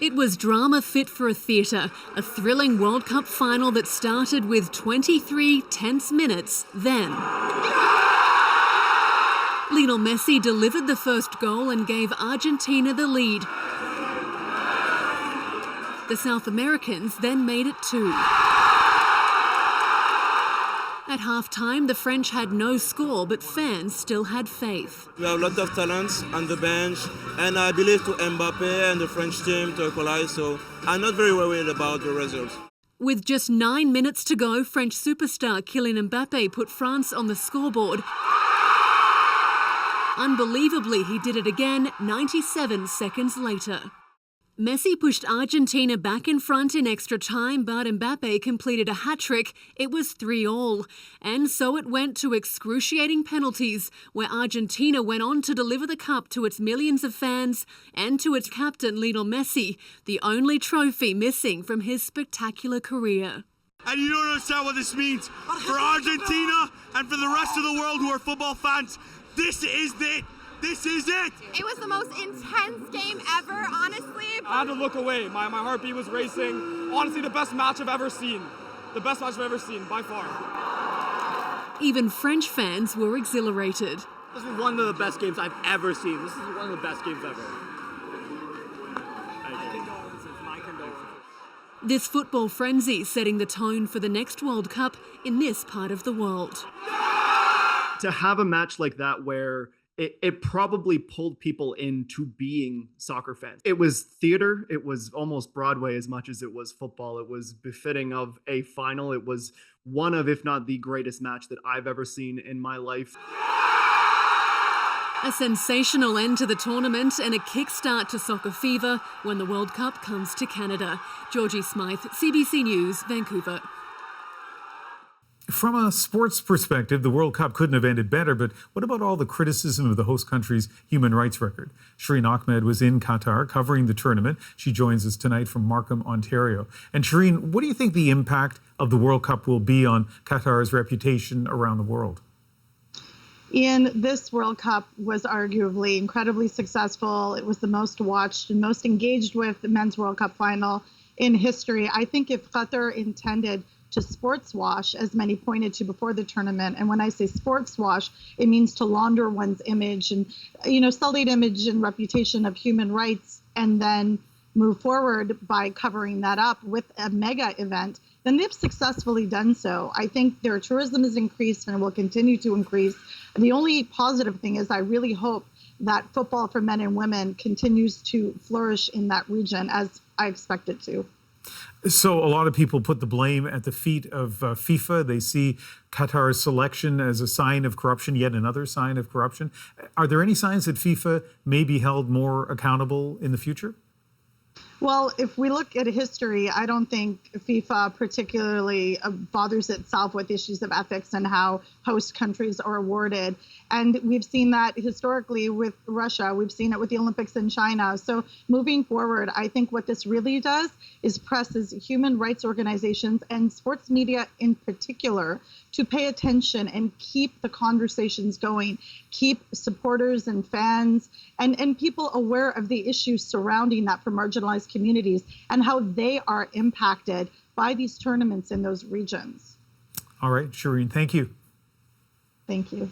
It was drama fit for a theatre, a thrilling World Cup final that started with 23 tense minutes then. Lionel Messi delivered the first goal and gave Argentina the lead. The South Americans then made it 2. At half-time, the French had no score, but fans still had faith. We have a lot of talents on the bench, and I believe to Mbappe and the French team to equalize, so I'm not very worried about the result. With just 9 minutes to go, French superstar Kylian Mbappe put France on the scoreboard. Unbelievably, he did it again 97 seconds later. Messi pushed Argentina back in front in extra time, but Mbappe completed a hat-trick. It was 3-3. And so it went to excruciating penalties, where Argentina went on to deliver the cup to its millions of fans and to its captain Lionel Messi, the only trophy missing from his spectacular career. And you don't understand what this means for Argentina and for the rest of the world who are football fans. This is it. This is it! It was the most intense game ever, honestly. I had to look away. My heartbeat was racing. Honestly, the best match I've ever seen. The best match I've ever seen, by far. Even French fans were exhilarated. This is one of the best games I've ever seen. This is one of the best games ever. My condolences. This football frenzy setting the tone for the next World Cup in this part of the world. To have a match like that where it probably pulled people into being soccer fans. It was theater. It was almost Broadway as much as it was football. It was befitting of a final. It was one of, if not the greatest match that I've ever seen in my life. A sensational end to the tournament and a kickstart to soccer fever when the World Cup comes to Canada. Georgie Smythe, CBC News, Vancouver. From a sports perspective, the World Cup couldn't have ended better, but what about all the criticism of the host country's human rights record? Shireen Ahmed was in Qatar covering the tournament. She joins us tonight from Markham, Ontario. And Shireen, what do you think the impact of the World Cup will be on Qatar's reputation around the world? Ian, this World Cup was arguably incredibly successful. It was the most watched and most engaged with men's World Cup final in history. I think if Qatar intended to sports wash, as many pointed to before the tournament. And when I say sports wash, it means to launder one's image and, sullied image and reputation of human rights, and then move forward by covering that up with a mega event, then they've successfully done so. I think their tourism has increased and will continue to increase. The only positive thing is I really hope that football for men and women continues to flourish in that region, as I expect it to. So a lot of people put the blame at the feet of FIFA. They see Qatar's selection as a sign of corruption, yet another sign of corruption. Are there any signs that FIFA may be held more accountable in the future? Well, if we look at history, I don't think FIFA particularly bothers itself with issues of ethics and how host countries are awarded. And we've seen that historically with Russia. We've seen it with the Olympics in China. So moving forward, I think what this really does is presses human rights organizations and sports media in particular to pay attention and keep the conversations going, keep supporters and fans and people aware of the issues surrounding that for marginalized communities and how they are impacted by these tournaments in those regions. All right, Shireen, thank you. Thank you.